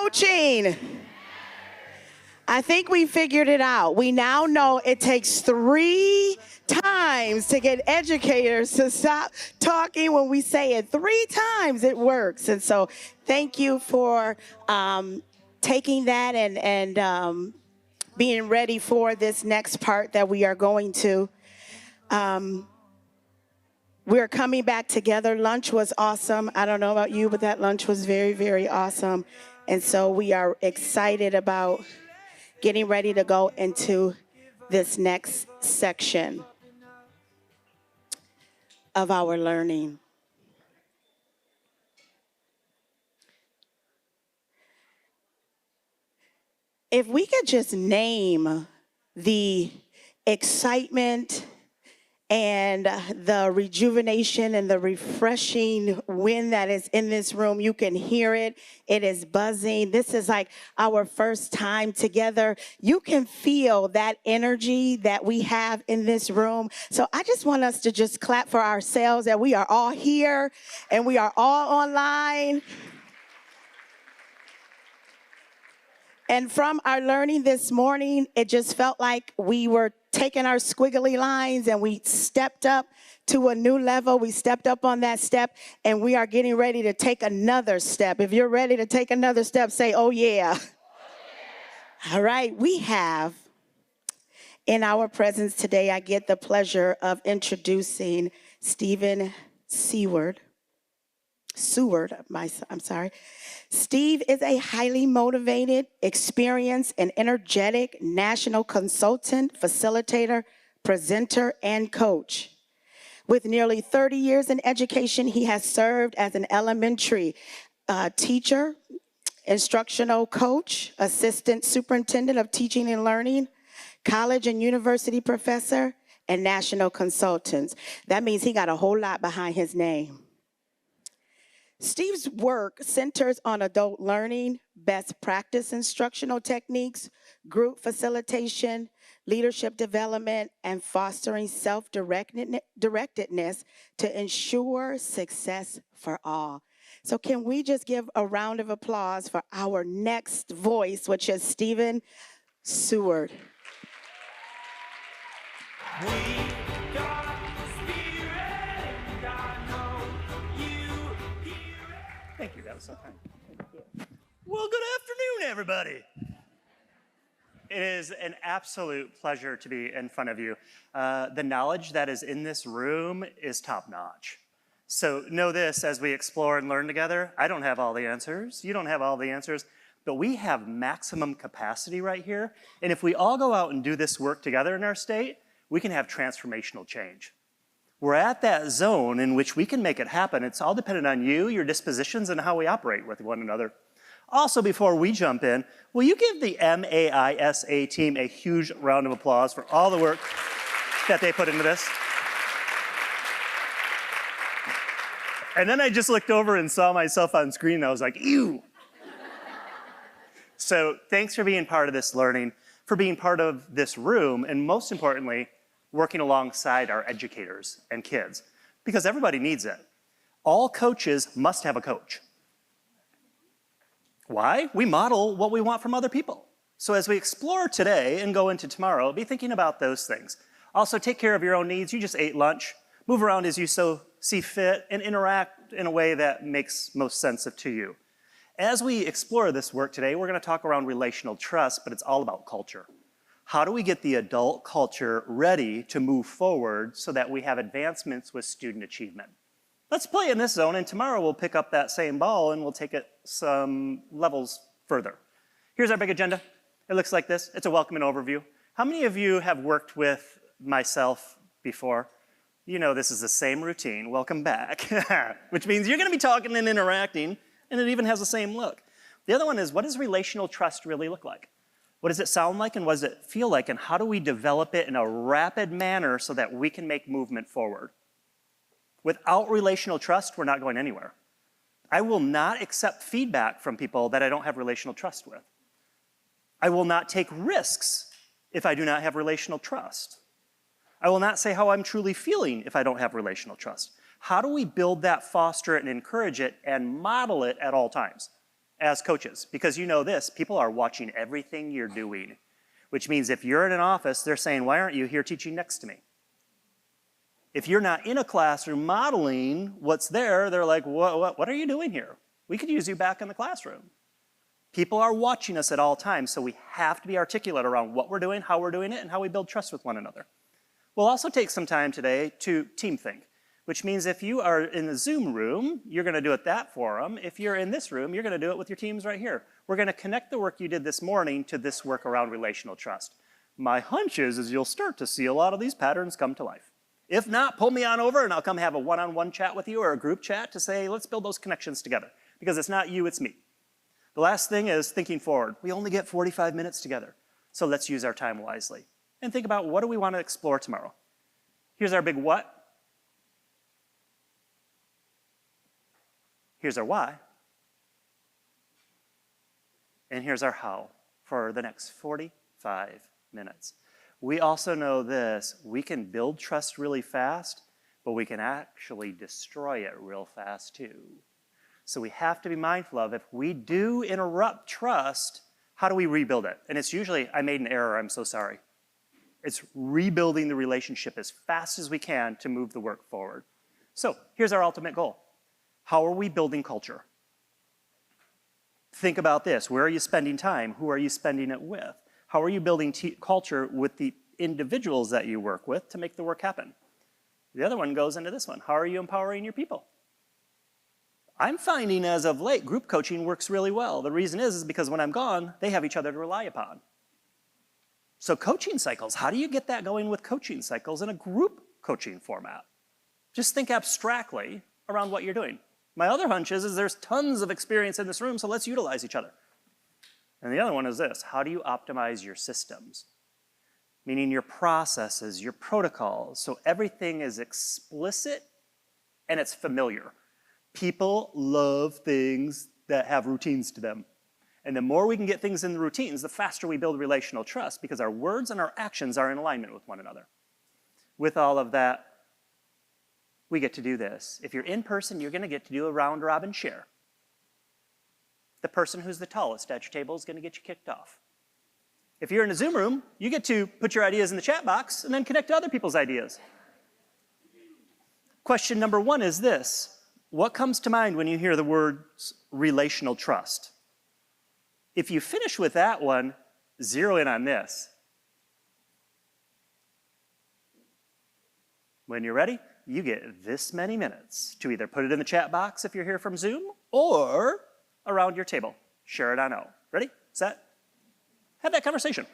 coaching. I think we figured it out. We now know it takes 3 times to get educators to stop talking. When we say it 3 times, it works. And so thank you for taking that and being ready for this next part that we are going to. We're coming back together. Lunch was awesome. I don't know about you, but that lunch was very, very awesome. And so we are excited about getting ready to go into this next section of our learning. If we could just name the excitement and the rejuvenation and the refreshing wind that is in this room, you can hear it. It is buzzing. This is like our first time together. You can feel that energy that we have in this room. So I just want us to just clap for ourselves that we are all here and we are all online. And from our learning this morning, it just felt like we were taking our squiggly lines and we stepped up to a new level. We stepped up on that step and we are getting ready to take another step. If you're ready to take another step, say, oh yeah. All right, we have in our presence today, I get the pleasure of introducing Stephen Seward. I'm sorry. Steve is a highly motivated, experienced, and energetic national consultant, facilitator, presenter, and coach. With nearly 30 years in education, he has served as an elementary teacher, instructional coach, assistant superintendent of teaching and learning, college and university professor, and national consultant. That means he got a whole lot behind his name. Steve's work centers on adult learning, best practice instructional techniques, group facilitation, leadership development, and fostering self-directedness to ensure success for all. So can we just give a round of applause for our next voice, which is Stephen Seward. Thank you, that was so kind. Well, good afternoon, everybody. It is an absolute pleasure to be in front of you. The knowledge that is in this room is top-notch. So know this, as we explore and learn together, I don't have all the answers, you don't have all the answers, but we have maximum capacity right here. And if we all go out and do this work together in our state, we can have transformational change. We're at that zone in which we can make it happen. It's all dependent on you, your dispositions, and how we operate with one another. Also, before we jump in, will you give the MAISA team a huge round of applause for all the work that they put into this? And then I just looked over and saw myself on screen, and I was like, ew. So thanks for being part of this learning, for being part of this room, and most importantly, working alongside our educators and kids, because everybody needs it. All coaches must have a coach. Why? We model what we want from other people. So as we explore today and go into tomorrow, be thinking about those things. Also, take care of your own needs. You just ate lunch. Move around as you so see fit and interact in a way that makes most sense to you. As we explore this work today, we're going to talk around relational trust, but it's all about culture. How do we get the adult culture ready to move forward so that we have advancements with student achievement? Let's play in this zone, and tomorrow we'll pick up that same ball and we'll take it some levels further. Here's our big agenda. It looks like this. It's a welcome and overview. How many of you have worked with myself before? You know this is the same routine. Welcome back. Which means you're going to be talking and interacting, and it even has the same look. The other one is, what does relational trust really look like? What does it sound like and what does it feel like, and how do we develop it in a rapid manner so that we can make movement forward? Without relational trust, we're not going anywhere. I will not accept feedback from people that I don't have relational trust with. I will not take risks if I do not have relational trust. I will not say how I'm truly feeling if I don't have relational trust. How do we build that, foster it, and encourage it, and model it at all times? as coaches, because you know this, people are watching everything you're doing, which means if you're in an office, they're saying, why aren't you here teaching next to me? If you're not in a classroom modeling what's there, they're like, what are you doing here? We could use you back in the classroom. People are watching us at all times, so we have to be articulate around what we're doing, how we're doing it, and how we build trust with one another. We'll also take some time today to team think, which means if you are in the Zoom room, you're gonna do it that forum. If you're in this room, you're gonna do it with your teams right here. We're gonna connect the work you did this morning to this work around relational trust. My hunch is you'll start to see a lot of these patterns come to life. If not, pull me on over and I'll come have a one-on-one chat with you or a group chat to say, let's build those connections together. Because it's not you, it's me. The last thing is thinking forward. We only get 45 minutes together, so let's use our time wisely. And think about, what do we want to explore tomorrow? Here's our big what. Here's our why. And here's our how for the next 45 minutes. We also know this, we can build trust really fast, but we can actually destroy it real fast too. So we have to be mindful of, if we do interrupt trust, how do we rebuild it? And it's usually, I made an error, I'm so sorry. It's rebuilding the relationship as fast as we can to move the work forward. So here's our ultimate goal. How are we building culture? Think about this. Where are you spending time? Who are you spending it with? How are you building culture with the individuals that you work with to make the work happen? The other one goes into this one. How are you empowering your people? I'm finding as of late, group coaching works really well. The reason is because when I'm gone, they have each other to rely upon. So coaching cycles, how do you get that going with coaching cycles in a group coaching format? Just think abstractly around what you're doing. My other hunch is there's tons of experience in this room, so let's utilize each other. And the other one is this, how do you optimize your systems? Meaning your processes, your protocols, so everything is explicit and it's familiar. People love things that have routines to them. And the more we can get things in the routines, the faster we build relational trust, because our words and our actions are in alignment with one another. With all of that, we get to do this. If you're in person, you're gonna get to do a round robin share. The person who's the tallest at your table is gonna get you kicked off. If you're in a Zoom room, you get to put your ideas in the chat box and then connect to other people's ideas. Question number one is this. What comes to mind when you hear the words relational trust? If you finish with that one, zero in on this. When you're ready, you get this many minutes to either put it in the chat box if you're here from Zoom or around your table. Share it on out. Ready, set, have that conversation.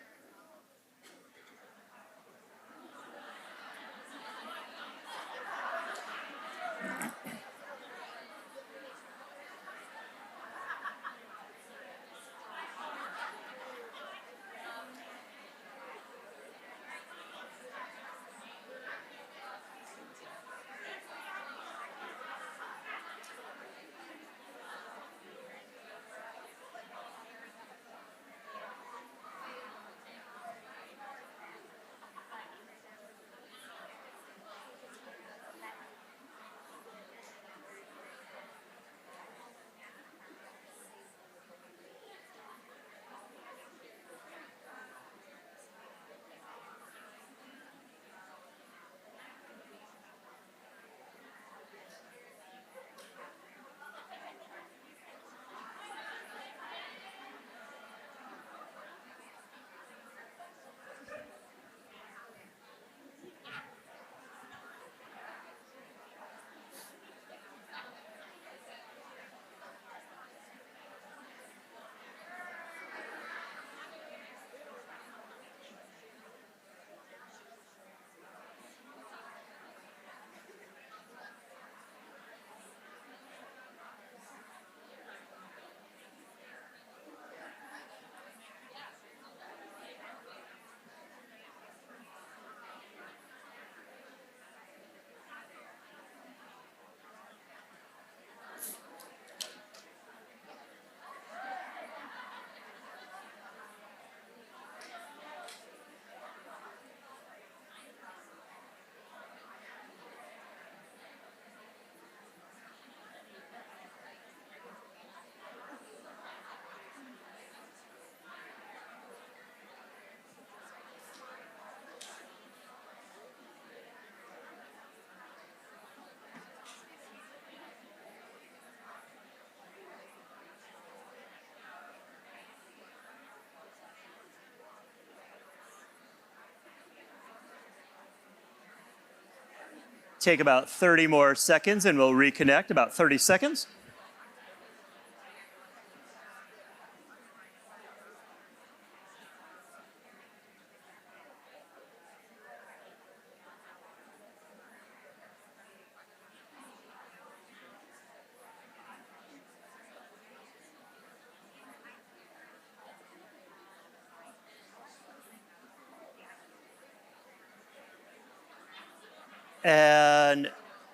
take about 30 more seconds and we'll reconnect, about 30 seconds.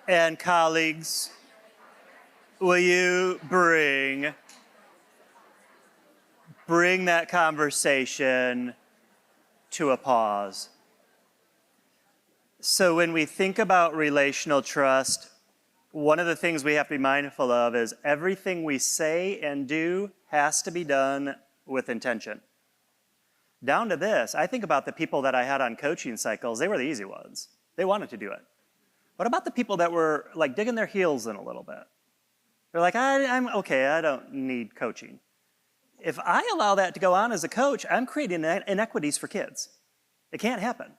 And colleagues, will you bring that conversation to a pause? So when we think about relational trust, one of the things we have to be mindful of is everything we say and do has to be done with intention. Down to this, I think about the people that I had on coaching cycles, they were the easy ones. They wanted to do it. What about the people that were like digging their heels in a little bit? They're like, I'm okay, I don't need coaching. If I allow that to go on as a coach, I'm creating inequities for kids. It can't happen.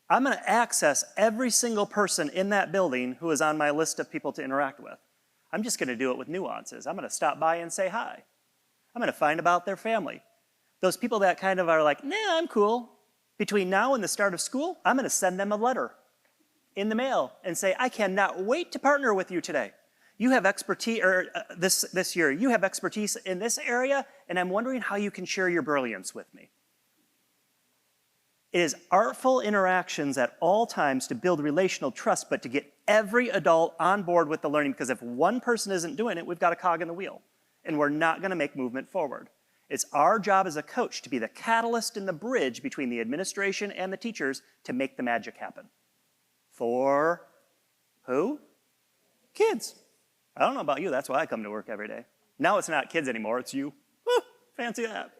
I'm going to access every single person in that building who is on my list of people to interact with. I'm just going to do it with nuances. I'm going to stop by and say hi. I'm going to find about their family. Those people that kind of are like, nah, I'm cool. Between now and the start of school, I'm going to send them a letter in the mail and say, I cannot wait to partner with you today. You have expertise, or this year, you have expertise in this area, and I'm wondering how you can share your brilliance with me. It is artful interactions at all times to build relational trust, but to get every adult on board with the learning, because if one person isn't doing it, we've got a cog in the wheel, and we're not gonna make movement forward. It's our job as a coach to be the catalyst and the bridge between the administration and the teachers to make the magic happen. For who? Kids. I don't know about you, that's why I come to work every day. Now it's not kids anymore, it's you. Woo, fancy that.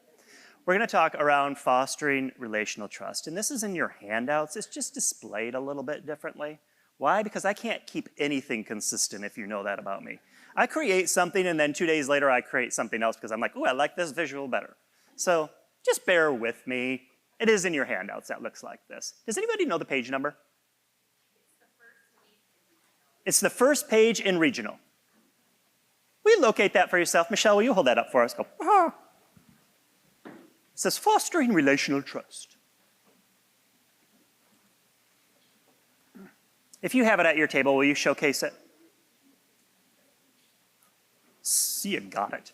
We're gonna talk around fostering relational trust, and this is in your handouts. It's just displayed a little bit differently. Why? Because I can't keep anything consistent, if you know that about me. I create something and then 2 days later I create something else because I'm like, ooh, I like this visual better. So just bear with me. It is in your handouts that looks like this. Does anybody know the page number? It's the first page in regional. Will you locate that for yourself? Michelle, will you hold that up for us? Go, ah. It says fostering relational trust. If you have it at your table, will you showcase it? See, you got it.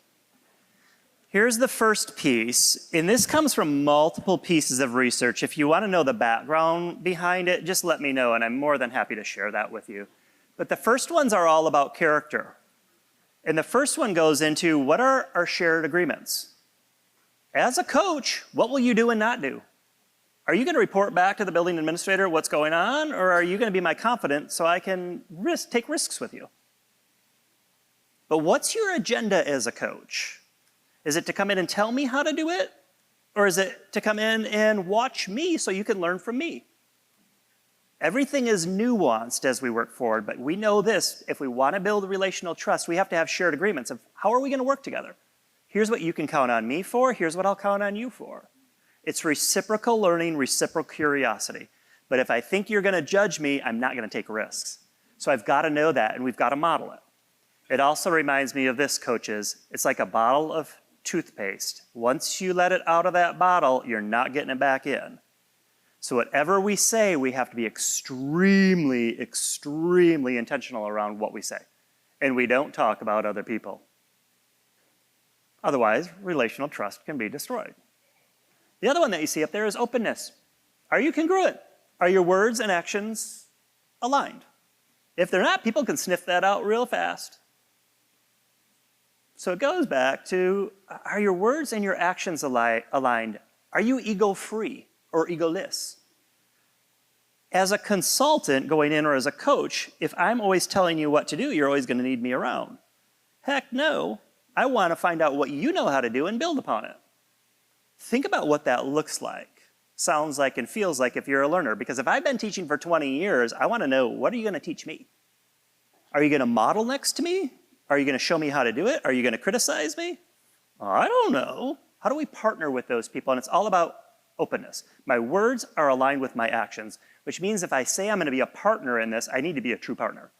Here's the first piece, and this comes from multiple pieces of research. If you want to know the background behind it, just let me know, and I'm more than happy to share that with you. But the first ones are all about character. And the first one goes into what are our shared agreements? As a coach, what will you do and not do? Are you going to report back to the building administrator what's going on, or are you going to be my confidant so I can take risks with you? But what's your agenda as a coach? Is it to come in and tell me how to do it? Or is it to come in and watch me so you can learn from me? Everything is nuanced as we work forward, but we know this, if we want to build relational trust, we have to have shared agreements of how are we going to work together? Here's what you can count on me for, here's what I'll count on you for. It's reciprocal learning, reciprocal curiosity. But if I think you're going to judge me, I'm not going to take risks. So I've got to know that, and we've got to model it. It also reminds me of this, coaches. It's like a bottle of toothpaste. Once you let it out of that bottle, you're not getting it back in. So whatever we say, we have to be extremely, extremely intentional around what we say. And we don't talk about other people. Otherwise, relational trust can be destroyed. The other one that you see up there is openness. Are you congruent? Are your words and actions aligned? If they're not, people can sniff that out real fast. So it goes back to, are your words and your actions aligned? Are you ego-free or egoless? As a consultant going in or as a coach, if I'm always telling you what to do, you're always going to need me around. Heck no. I want to find out what you know how to do and build upon it. Think about what that looks like, sounds like, and feels like if you're a learner. Because if I've been teaching for 20 years, I want to know, what are you going to teach me? Are you going to model next to me? Are you going to show me how to do it? Are you going to criticize me? I don't know. How do we partner with those people? And it's all about openness. My words are aligned with my actions. which means if I say I'm gonna be a partner in this, I need to be a true partner.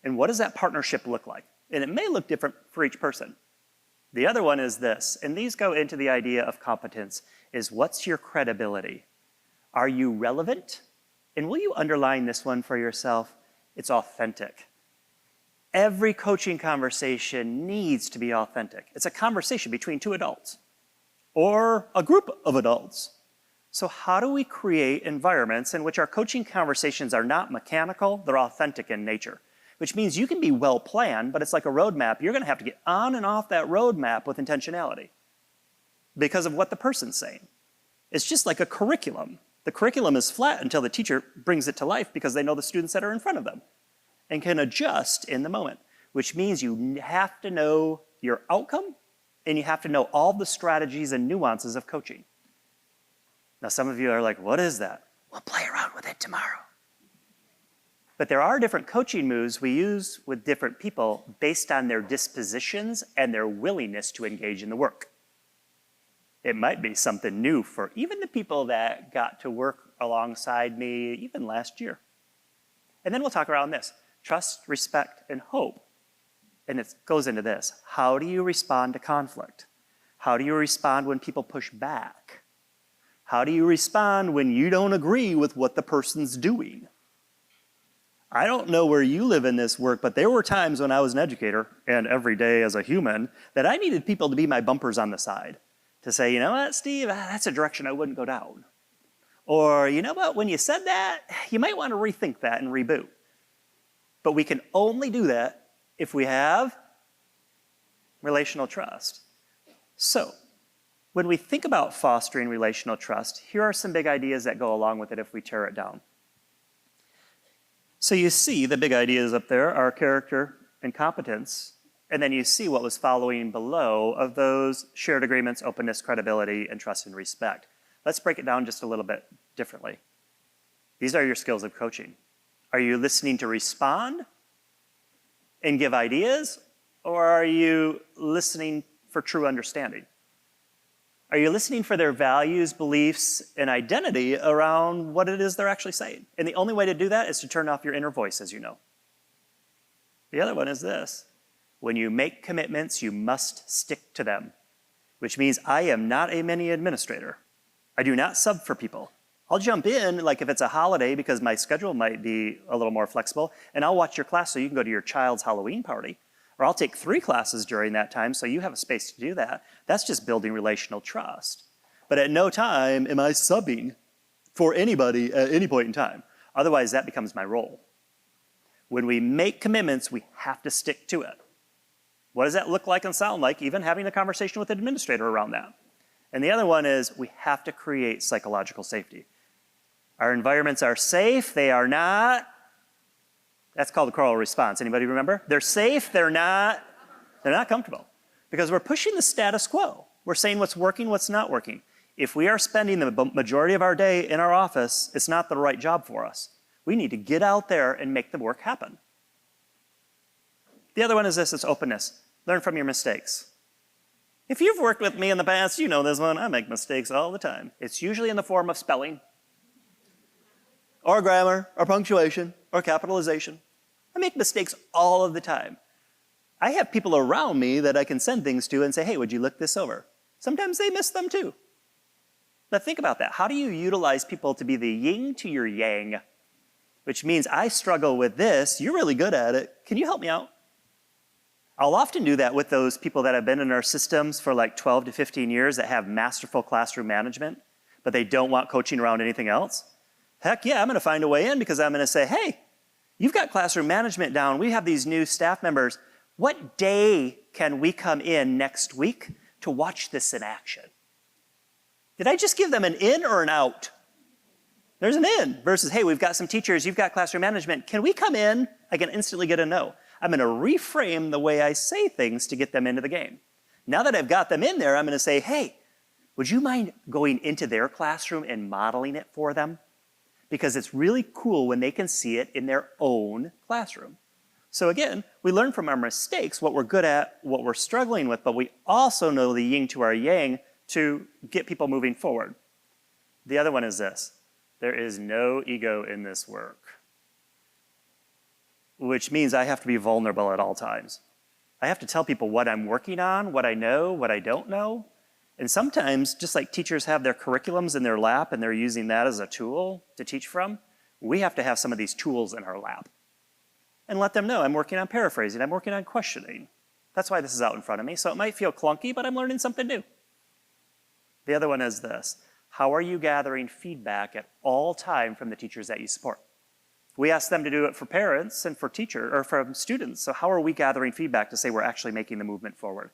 And what does that partnership look like? And it may look different for each person. The other one is this, and these go into the idea of competence, is what's your credibility? Are you relevant? And will you underline this one for yourself? It's authentic. Every coaching conversation needs to be authentic. It's a conversation between two adults or a group of adults. So how do we create environments in which our coaching conversations are not mechanical, they're authentic in nature? Which means you can be well planned, but it's like a roadmap. You're gonna have to get on and off that roadmap with intentionality because of what the person's saying. It's just like a curriculum. The curriculum is flat until the teacher brings it to life because they know the students that are in front of them and can adjust in the moment, which means you have to know your outcome and you have to know all the strategies and nuances of coaching. Now, some of you are like, what is that? We'll play around with it tomorrow. But there are different coaching moves we use with different people based on their dispositions and their willingness to engage in the work. It might be something new for even the people that got to work alongside me even last year. And then we'll talk around this: trust, respect, and hope. And it goes into this. How do you respond to conflict? How do you respond when people push back? How do you respond when you don't agree with what the person's doing? I don't know where you live in this work, but there were times when I was an educator, and every day as a human, that I needed people to be my bumpers on the side. To say, you know what, Steve, that's a direction I wouldn't go down. Or, you know what, when you said that, you might want to rethink that and reboot. But we can only do that if we have relational trust. So, when we think about fostering relational trust, here are some big ideas that go along with it if we tear it down. So you see the big ideas up there are character and competence, and then you see what was following below of those shared agreements, openness, credibility, and trust and respect. Let's break it down just a little bit differently. These are your skills of coaching. Are you listening to respond and give ideas, or are you listening for true understanding? Are you listening for their values, beliefs, and identity around what it is they're actually saying? And the only way to do that is to turn off your inner voice, as you know. The other one is this. When you make commitments, you must stick to them, which means I am not a mini administrator. I do not sub for people. I'll jump in, like if it's a holiday, because my schedule might be a little more flexible, and I'll watch your class so you can go to your child's Halloween party. Or I'll take 3 classes during that time so you have a space to do that. That's just building relational trust. But at no time am I subbing for anybody at any point in time. Otherwise, that becomes my role. When we make commitments, we have to stick to it. What does that look like and sound like? Even having a conversation with an administrator around that. And the other one is we have to create psychological safety. Our environments are safe, they are not. That's called the Carl response. Anybody remember? They're safe, they're not comfortable. Because we're pushing the status quo. We're saying what's working, what's not working. If we are spending the majority of our day in our office, it's not the right job for us. We need to get out there and make the work happen. The other one is this, it's openness. Learn from your mistakes. If you've worked with me in the past, you know this one. I make mistakes all the time. It's usually in the form of spelling, or grammar, or punctuation, or capitalization. I make mistakes all of the time. I have people around me that I can send things to and say, hey, would you look this over? Sometimes they miss them too. But think about that. How do you utilize people to be the yin to your yang? Which means I struggle with this, you're really good at it, can you help me out? I'll often do that with those people that have been in our systems for like 12 to 15 years that have masterful classroom management, but they don't want coaching around anything else. Heck yeah, I'm gonna find a way in because I'm gonna say, hey, you've got classroom management down. We have these new staff members. What day can we come in next week to watch this in action? Did I just give them an in or an out? There's an in versus, hey, we've got some teachers, you've got classroom management. Can we come in? I can instantly get a no. I'm gonna reframe the way I say things to get them into the game. Now that I've got them in there, I'm gonna say, hey, would you mind going into their classroom and modeling it for them? Because it's really cool when they can see it in their own classroom. So again, we learn from our mistakes what we're good at, what we're struggling with, but we also know the yin to our yang to get people moving forward. The other one is this. There is no ego in this work, which means I have to be vulnerable at all times. I have to tell people what I'm working on, what I know, what I don't know. And sometimes, just like teachers have their curriculums in their lap and they're using that as a tool to teach from, we have to have some of these tools in our lap. And let them know I'm working on paraphrasing, I'm working on questioning. That's why this is out in front of me. So it might feel clunky, but I'm learning something new. The other one is this. How are you gathering feedback at all time from the teachers that you support? We ask them to do it for parents and for from students. So how are we gathering feedback to say we're actually making the movement forward?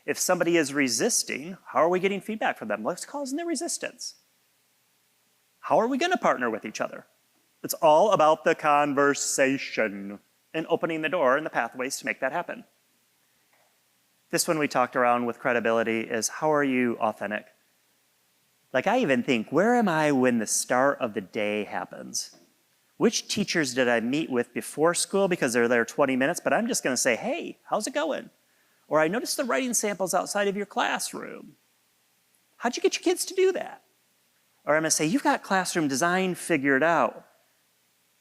If somebody is resisting, how are we getting feedback from them? What's causing the resistance? How are we going to partner with each other? It's all about the conversation and opening the door and the pathways to make that happen. This one we talked around with credibility is how are you authentic? Like I even think, where am I when the start of the day happens? Which teachers did I meet with before school because they're there 20 minutes, but I'm just gonna say, hey, how's it going? Or I noticed the writing samples outside of your classroom. How'd you get your kids to do that? Or I'm gonna say, you've got classroom design figured out.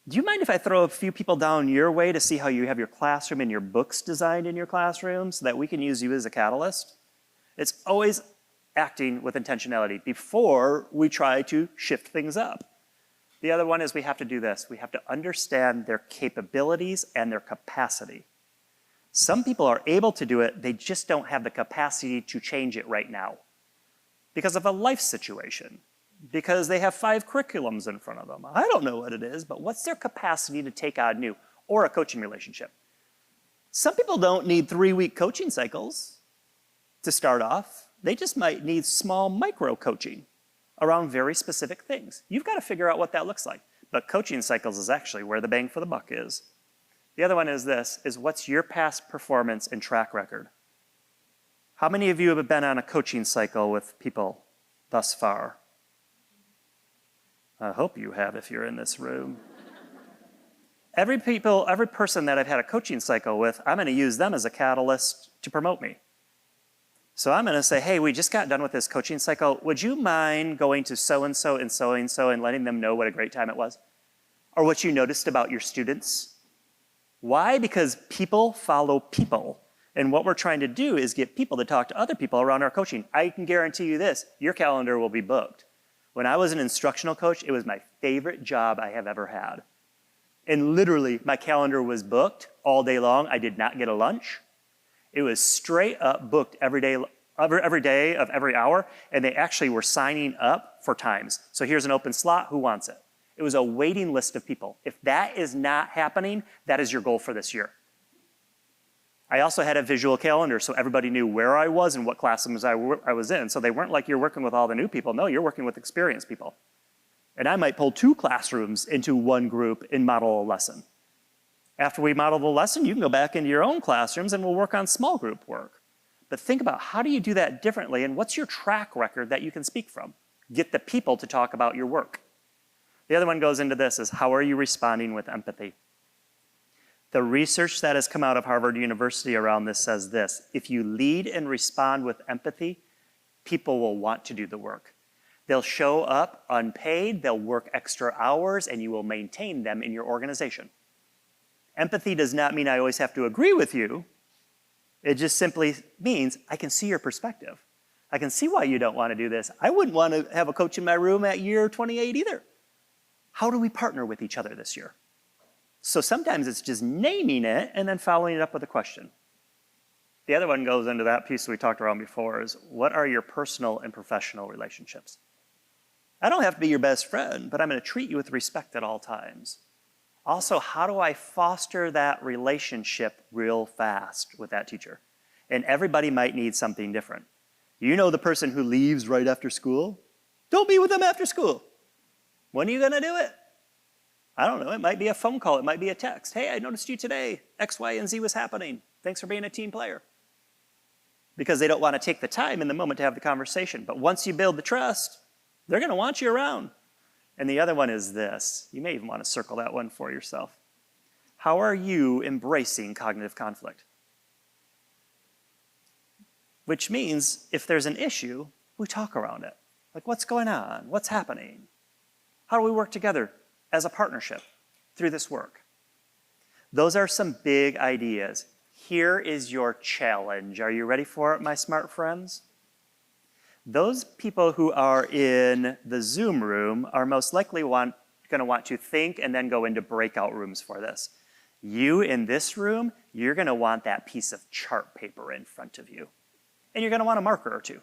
Do you mind if I throw a few people down your way to see how you have your classroom and your books designed in your classroom so that we can use you as a catalyst? It's always acting with intentionality before we try to shift things up. The other one is we have to do this. We have to understand their capabilities and their capacity. Some people are able to do it, they just don't have the capacity to change it right now because of a life situation, because they have 5 curriculums in front of them. I don't know what it is, but what's their capacity to take on new or a coaching relationship? Some people don't need 3-week coaching cycles to start off. They just might need small micro coaching around very specific things. You've got to figure out what that looks like. But coaching cycles is actually where the bang for the buck is. The other one is this, is what's your past performance and track record? How many of you have been on a coaching cycle with people thus far? I hope you have if you're in this room. Every person that I've had a coaching cycle with, I'm going to use them as a catalyst to promote me. So I'm going to say, hey, we just got done with this coaching cycle. Would you mind going to so-and-so and so-and-so and letting them know what a great time it was? Or what you noticed about your students? Why? Because people follow people. And what we're trying to do is get people to talk to other people around our coaching. I can guarantee you this, your calendar will be booked. When I was an instructional coach, it was my favorite job I have ever had. And literally, my calendar was booked all day long. I did not get a lunch. It was straight up booked every day of every hour, and they actually were signing up for times. So here's an open slot, who wants it? It was a waiting list of people. If that is not happening, that is your goal for this year. I also had a visual calendar so everybody knew where I was and what classrooms I was in. So they weren't like you're working with all the new people. No, you're working with experienced people. And I might pull 2 classrooms into one group and model a lesson. After we model the lesson, you can go back into your own classrooms and we'll work on small group work. But think about how do you do that differently and what's your track record that you can speak from? Get the people to talk about your work. The other one goes into this is how are you responding with empathy? The research that has come out of Harvard University around this says this, if you lead and respond with empathy, people will want to do the work. They'll show up unpaid, they'll work extra hours, and you will maintain them in your organization. Empathy does not mean I always have to agree with you. It just simply means I can see your perspective. I can see why you don't want to do this. I wouldn't want to have a coach in my room at year 28 either. How do we partner with each other this year? So sometimes it's just naming it and then following it up with a question. The other one goes into that piece we talked around before is what are your personal and professional relationships? I don't have to be your best friend, but I'm going to treat you with respect at all times. Also, how do I foster that relationship real fast with that teacher? And everybody might need something different. You know the person who leaves right after school? Don't be with them after school. When are you going to do it? I don't know. It might be a phone call. It might be a text. Hey, I noticed you today. X, Y, and Z was happening. Thanks for being a team player. Because they don't want to take the time in the moment to have the conversation. But once you build the trust, they're going to want you around. And the other one is this. You may even want to circle that one for yourself. How are you embracing cognitive conflict? Which means if there's an issue, we talk around it. Like, what's going on? What's happening? How do we work together as a partnership through this work? Those are some big ideas. Here is your challenge. Are you ready for it, my smart friends? Those people who are in the Zoom room are most likely going to want to think and then go into breakout rooms for this. You in this room, you're going to want that piece of chart paper in front of you. And you're going to want a marker or two.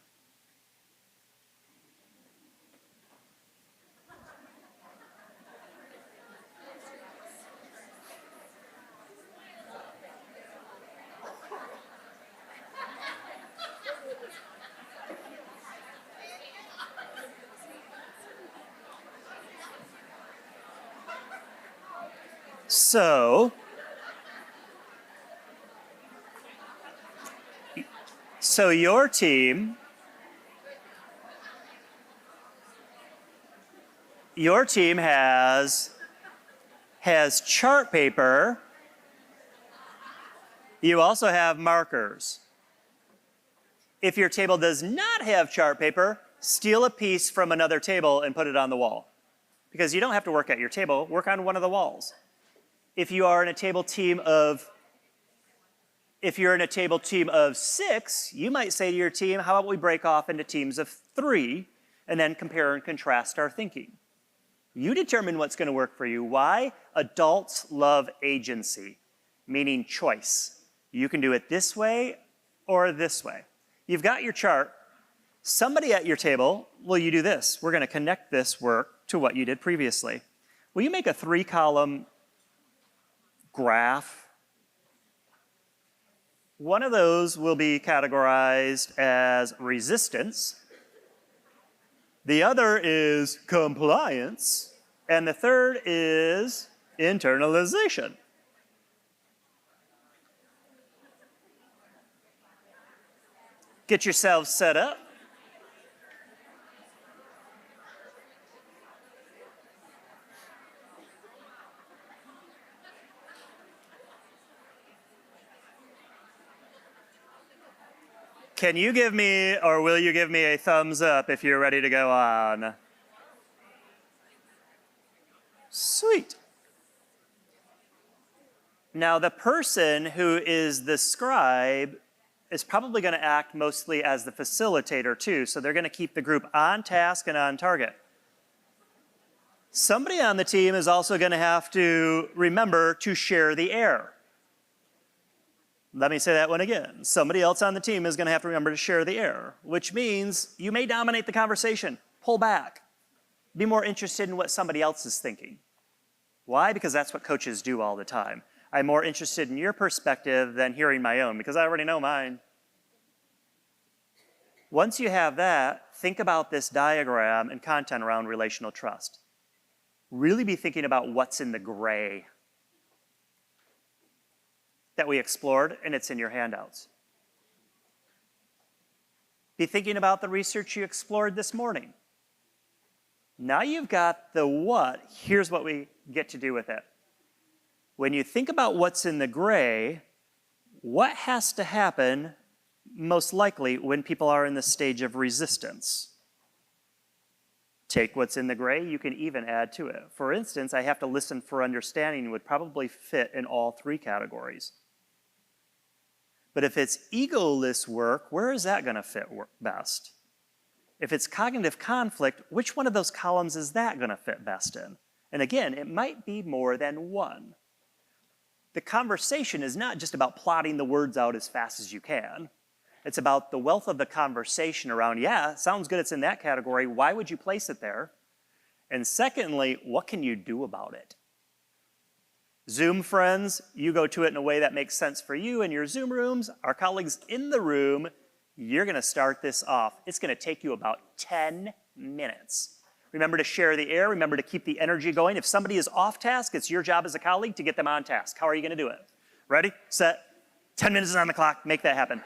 So your team has chart paper. You also have markers. If your table does not have chart paper, steal a piece from another table and put it on the wall. Because you don't have to work at your table, work on one of the walls. If you're in a table team of 6, you might say to your team, how about we break off into teams of 3 and then compare and contrast our thinking. You determine what's going to work for you. Why? Adults love agency, meaning choice. You can do it this way or this way. You've got your chart. Somebody at your table, will you do this? We're going to connect this work to what you did previously. Will you make a 3-column graph? One of those will be categorized as resistance. The other is compliance. And the third is internalization. Get yourselves set up. Can you give me, or will you give me a thumbs up if you're ready to go on? Sweet. Now the person who is the scribe is probably going to act mostly as the facilitator too, so they're going to keep the group on task and on target. Somebody on the team is also going to have to remember to share the air. Let me say that one again. Somebody else on the team is going to have to remember to share the air, which means you may dominate the conversation. Pull back. Be more interested in what somebody else is thinking. Why? Because that's what coaches do all the time. I'm more interested in your perspective than hearing my own, because I already know mine. Once you have that, think about this diagram and content around relational trust. Really be thinking about what's in the gray that we explored, and it's in your handouts. Be thinking about the research you explored this morning. Now you've got the what, here's what we get to do with it. When you think about what's in the gray, what has to happen most likely when people are in the stage of resistance? Take what's in the gray, you can even add to it. For instance, I have to listen for understanding would probably fit in all 3 categories. But if it's egoless work, where is that going to fit best? If it's cognitive conflict, which one of those columns is that going to fit best in? And again, it might be more than one. The conversation is not just about plotting the words out as fast as you can. It's about the wealth of the conversation around, yeah, sounds good, it's in that category. Why would you place it there? And secondly, what can you do about it? Zoom friends, you go to it in a way that makes sense for you in your Zoom rooms. Our colleagues in the room, you're going to start this off. It's going to take you about 10 minutes. Remember to share the air. Remember to keep the energy going. If somebody is off task, it's your job as a colleague to get them on task. How are you going to do it? Ready, set, 10 minutes is on the clock. Make that happen.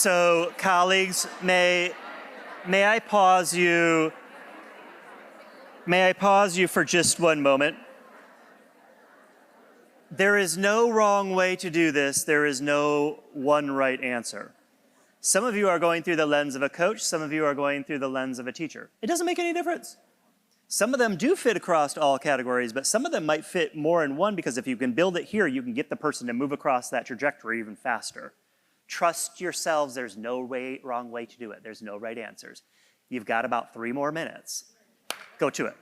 So colleagues, may I pause you? May I pause you for just one moment? There is no wrong way to do this. There is no one right answer. Some of you are going through the lens of a coach. Some of you are going through the lens of a teacher. It doesn't make any difference. Some of them do fit across all categories, but some of them might fit more in one because if you can build it here, you can get the person to move across that trajectory even faster. Trust yourselves. There's no wrong way to do it. There's no right answers. You've got about 3 more minutes. Go to it.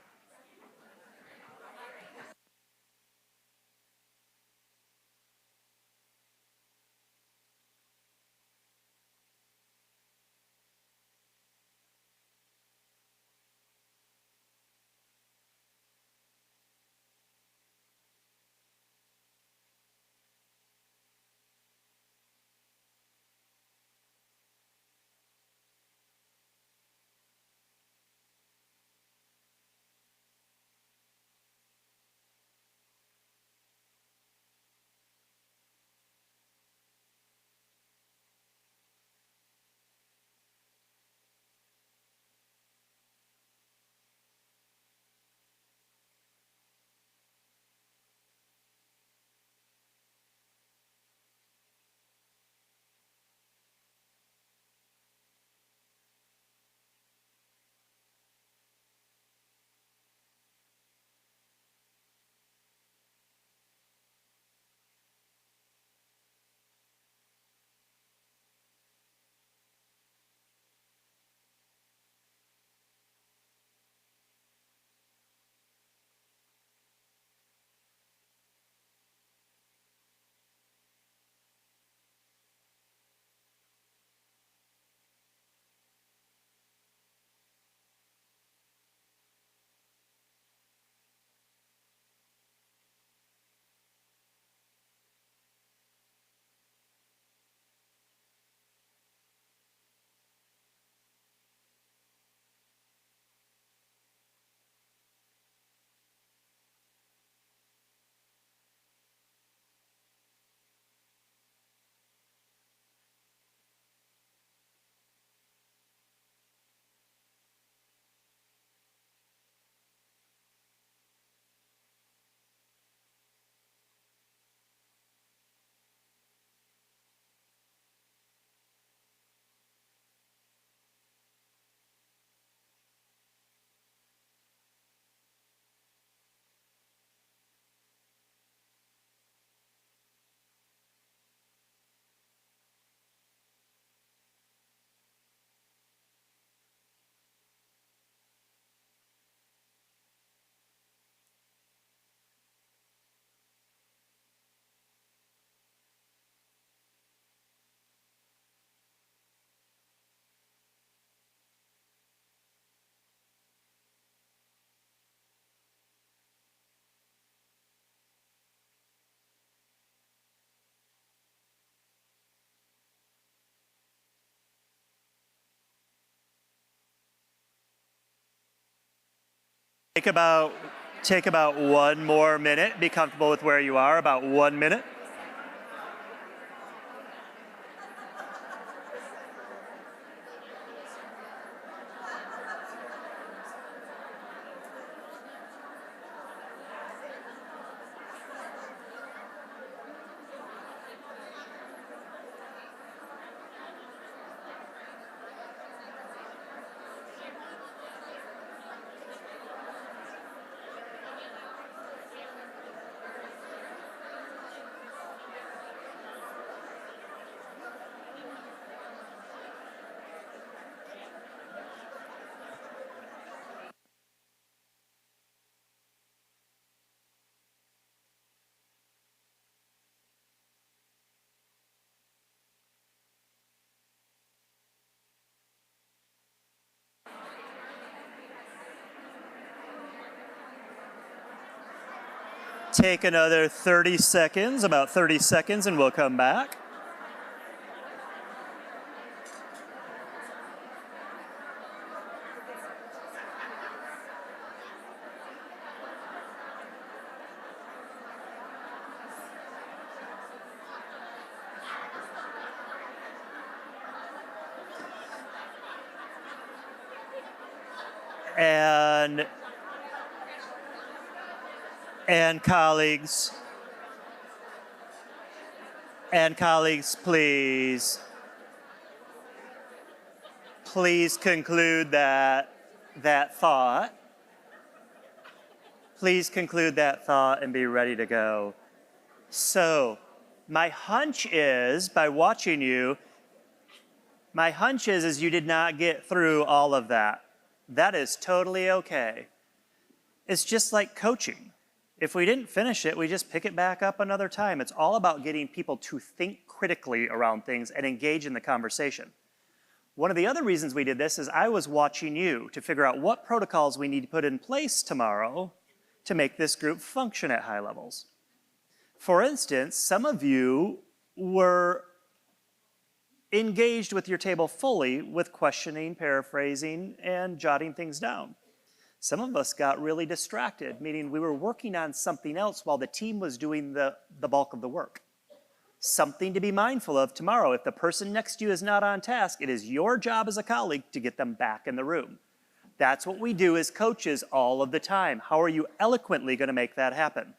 Take about 1 more minute. Be comfortable with where you are, about 1 minute. Take another 30 seconds, about 30 seconds, and we'll come back. and colleagues, please conclude that thought. Please conclude that thought and be ready to go. So, my hunch is, by watching you, my hunch is you did not get through all of that. That is totally okay. It's just like coaching. If we didn't finish it, we just pick it back up another time. It's all about getting people to think critically around things and engage in the conversation. One of the other reasons we did this is I was watching you to figure out what protocols we need to put in place tomorrow to make this group function at high levels. For instance, some of you were engaged with your table fully with questioning, paraphrasing, and jotting things down. Some of us got really distracted, meaning we were working on something else while the team was doing the bulk of the work. Something to be mindful of tomorrow. If the person next to you is not on task, it is your job as a colleague to get them back in the room. That's what we do as coaches all of the time. How are you eloquently going to make that happen?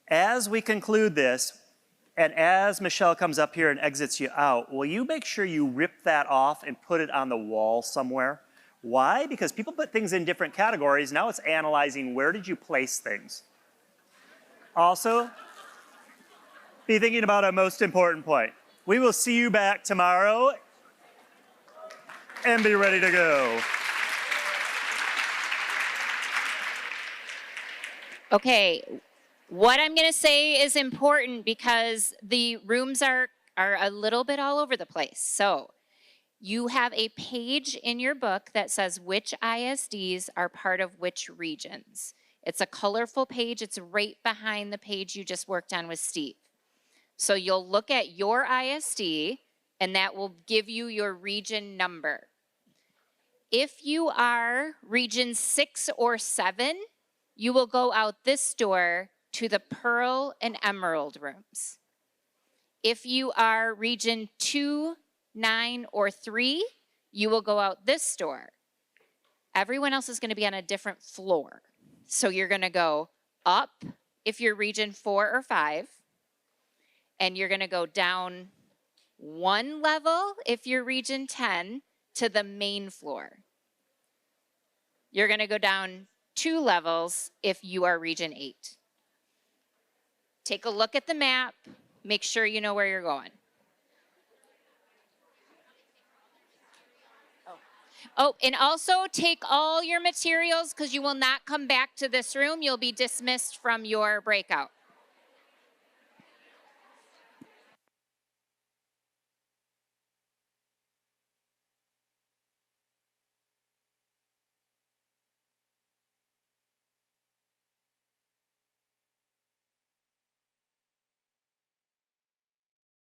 As we conclude this, and as Michelle comes up here and exits you out, will you make sure you rip that off and put it on the wall somewhere? Why? Because people put things in different categories. Now it's analyzing where did you place things. Also, be thinking about our most important point. We will see you back tomorrow and be ready to go. Okay, what I'm going to say is important because the rooms are a little bit all over the place. So you have a page in your book that says which ISDs are part of which regions. It's a colorful page. It's right behind the page you just worked on with Steve. So you'll look at your ISD, and that will give you your region number. If you are region 6 or 7, you will go out this door to the Pearl and Emerald rooms. If you are region 2, 9, or 3, you will go out this door. Everyone else is going to be on a different floor. So you're going to go up if you're region 4 or 5, and you're going to go down 1 level if you're region 10 to the main floor. You're going to go down 2 levels if you are region 8. Take a look at the map. Make sure you know where you're going. Oh, and also take all your materials because you will not come back to this room. You'll be dismissed from your breakout.